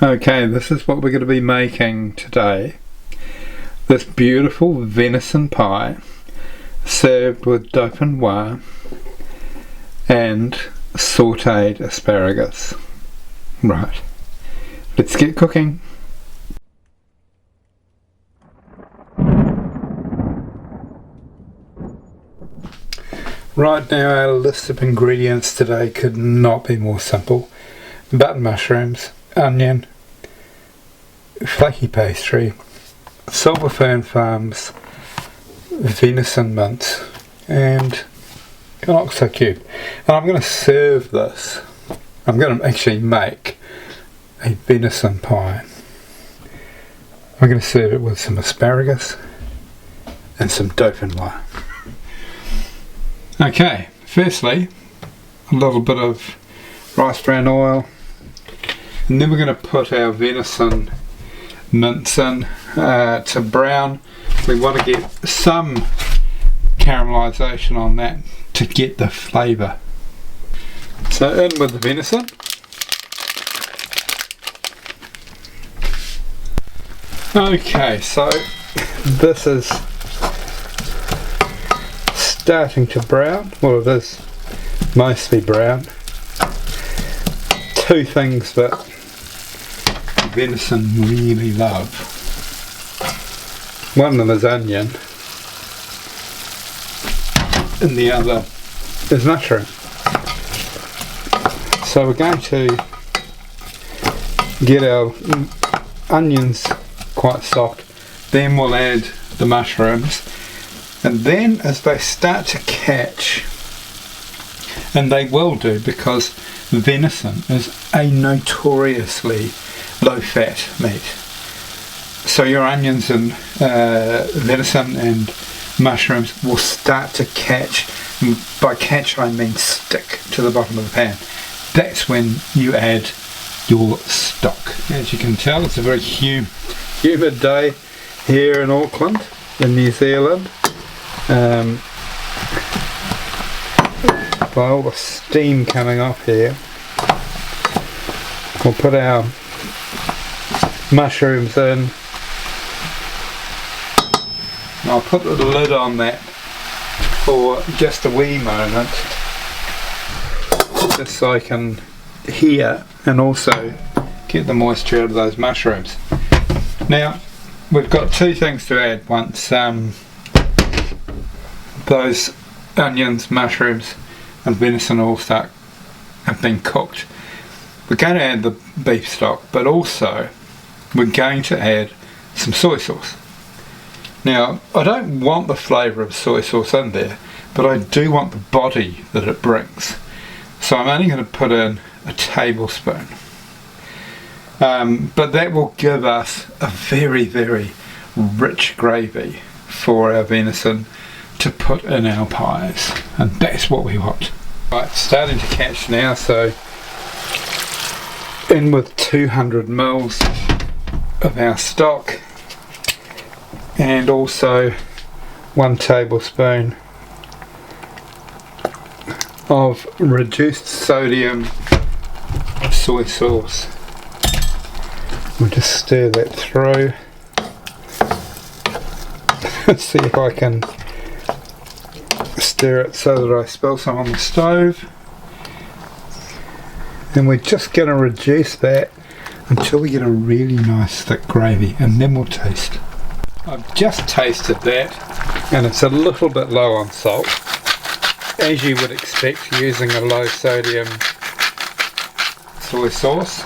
Okay, this is what we're going to be making today. This beautiful venison pie served with dauphinoise and sautéed asparagus. Right, let's get cooking. Right, now our list of ingredients today could not be more simple. Button mushrooms, onion, flaky pastry, Silver Fern Farms venison mince, and an Oxo cube. And I'm going to serve this. I'm going to actually make a venison pie. I'm going to serve it with some asparagus and some dauphinoise. Okay, firstly, a little bit of rice bran oil, and then we're going to put our venison mince in to brown. We want to get some caramelisation on that to get the flavour. So in with the venison. Okay, so this is starting to brown. Well, it is mostly brown. Two things that venison really love. One of them is onion, and the other is mushroom. So we're going to get our onions quite soft, then we'll add the mushrooms, and then as they start to catch, and they will do because venison is a notoriously low fat meat, so your onions and venison and mushrooms will start to catch. By catch I mean stick to the bottom of the pan. That's when you add your stock. As you can tell, it's a very humid day here in Auckland in New Zealand. By all the steam coming off here, we'll put our mushrooms in. I'll put the lid on that for just a wee moment, just so I can hear and also get the moisture out of those mushrooms. Now we've got two things to add once those onions, mushrooms and venison all have been cooked. We're going to add the beef stock, but also we're going to add some soy sauce. Now I don't want the flavour of soy sauce in there, but I do want the body that it brings. So I'm only going to put in a tablespoon. But that will give us a very, very rich gravy for our venison to put in our pies, and that's what we want. Right, starting to catch now, so in with 200 mils of our stock, and also 1 tablespoon of reduced sodium soy sauce. We'll just stir that through. Let's see if I can stir it so that I spill some on the stove. And we're just going to reduce that until we get a really nice thick gravy, and then we'll taste. I've just tasted that, and it's a little bit low on salt, as you would expect using a low sodium soy sauce.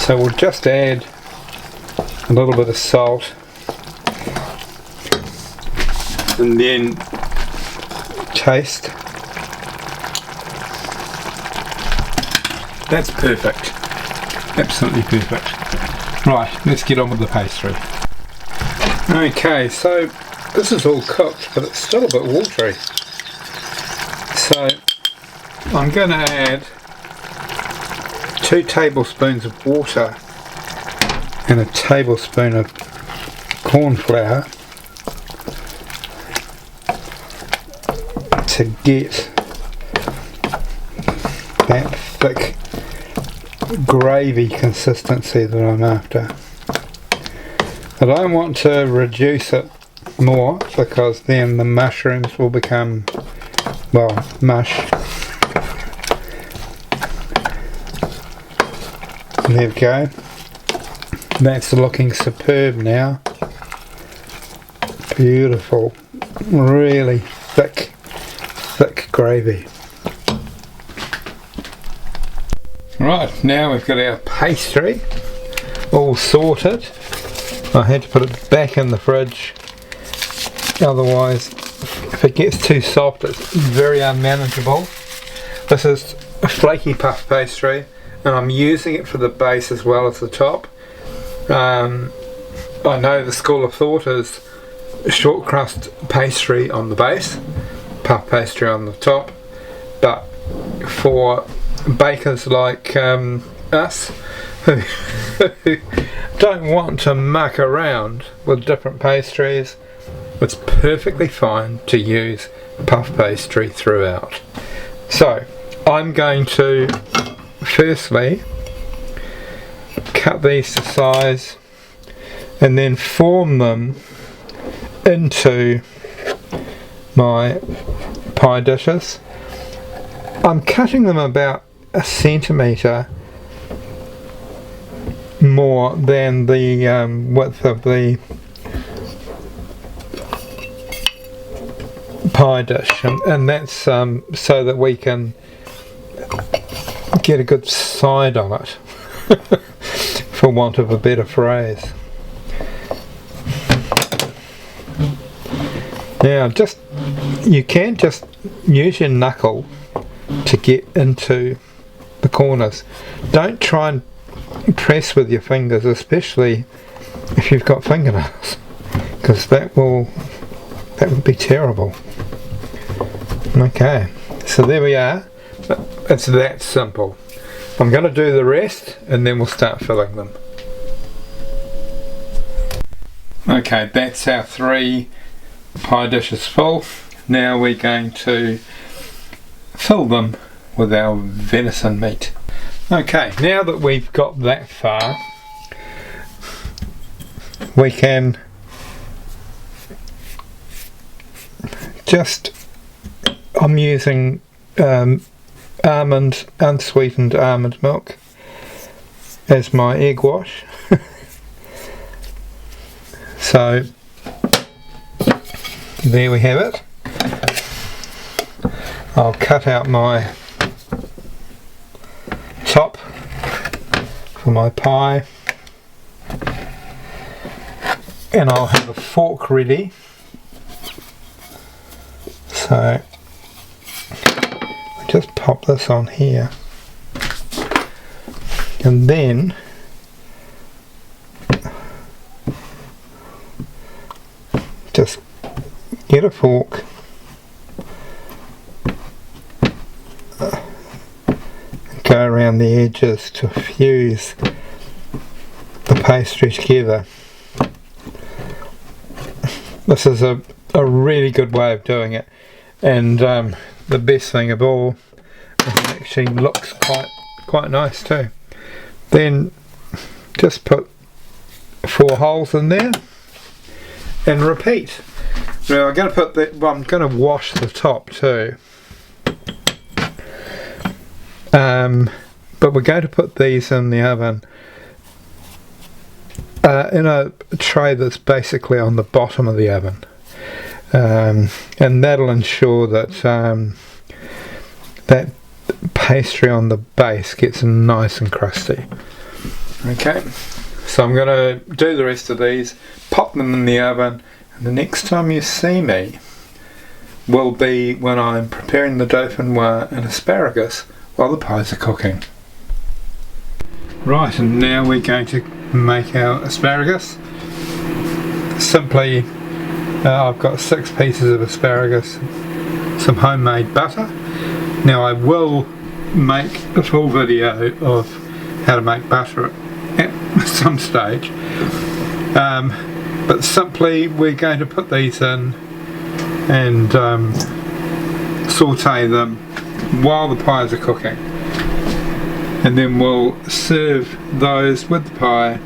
So we'll just add a little bit of salt, and then taste. That's perfect, absolutely perfect. Right, let's get on with the pastry. Okay, so this is all cooked, but it's still a bit watery. So I'm going to add 2 tablespoons of water and a tablespoon of cornflour to get that thick gravy consistency that I'm after. I don't want to reduce it more because then the mushrooms will become, well, mush. There we go. That's looking superb now. Beautiful. Really thick gravy. Right, now we've got our pastry all sorted. I had to put it back in the fridge, otherwise if it gets too soft it's very unmanageable. This is a flaky puff pastry and I'm using it for the base as well as the top. I know the school of thought is short crust pastry on the base, puff pastry on the top, but for bakers like us who don't want to muck around with different pastries, it's perfectly fine to use puff pastry throughout. So I'm going to firstly cut these to size and then form them into my pie dishes. I'm cutting them about a centimetre more than the width of the pie dish, and that's so that we can get a good side on it, for want of a better phrase. Now you can just use your knuckle to get into the corners. Don't try and press with your fingers, especially if you've got fingernails, because that would be terrible. Okay, so there we are. It's that simple. I'm going to do the rest and then we'll start filling them. Okay, that's our 3 pie dishes full. Now we're going to fill them with our venison meat. Okay, now that we've got that far, we can I'm using unsweetened almond milk as my egg wash. So there we have it. I'll cut out my top for my pie and I'll have a fork ready. So just pop this on here and then just get a fork and go around the edges to fuse the pastry together. This is a really good way of doing it, and the best thing of all is it actually looks quite nice too. Then just put 4 holes in there and repeat. Now I'm going to wash the top too, but we're going to put these in the oven in a tray that's basically on the bottom of the oven, and that'll ensure that that pastry on the base gets nice and crusty. Okay, so I'm going to do the rest of these, pop them in the oven, and the next time you see me will be when I'm preparing the dauphinoise and asparagus while the pies are cooking. Right, and now we're going to make our asparagus. Simply, I've got 6 pieces of asparagus, some homemade butter. Now I will make a full video of how to make butter at some stage, but simply we're going to put these in and saute them while the pies are cooking. and then we'll serve those with the pie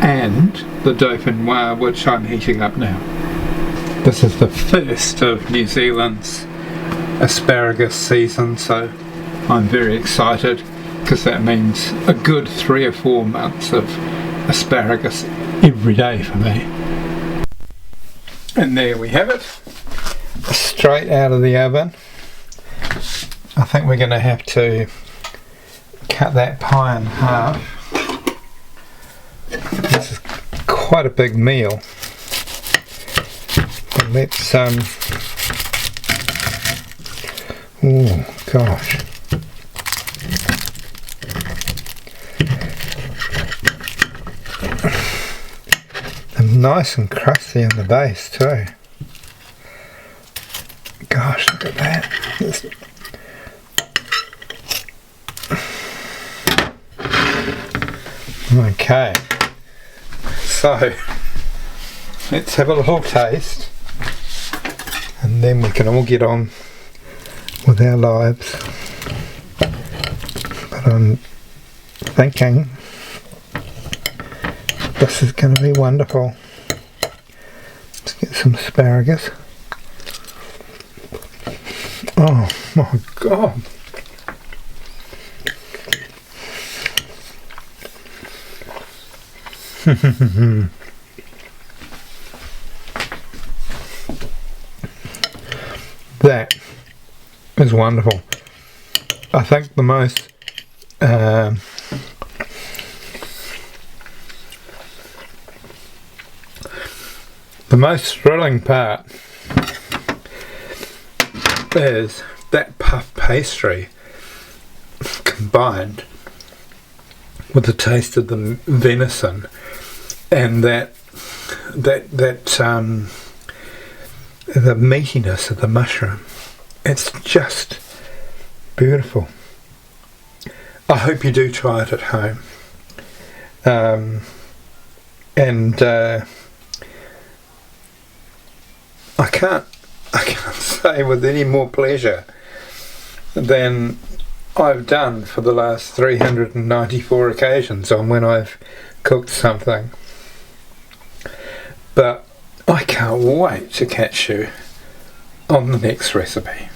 and the dauphinoise, which I'm heating up now. This is the first of New Zealand's asparagus season, so I'm very excited because that means a good 3 or 4 months of asparagus every day for me. And there we have it, straight out of the oven. I think we're going to have to cut that pie in half. This is quite a big meal. And let's oh gosh. And nice and crusty on the base too. Gosh, look at that. Okay, so let's have a little taste and then we can all get on with our lives. But I'm thinking this is going to be wonderful. Let's get some asparagus. Oh my god. That is wonderful. I think the most thrilling part is that puff pastry combined with the taste of the venison and the meatiness of the mushroom. It's just beautiful. I hope you do try it at home. I can't say with any more pleasure than I've done for the last 394 occasions on when I've cooked something. But I can't wait to catch you on the next recipe.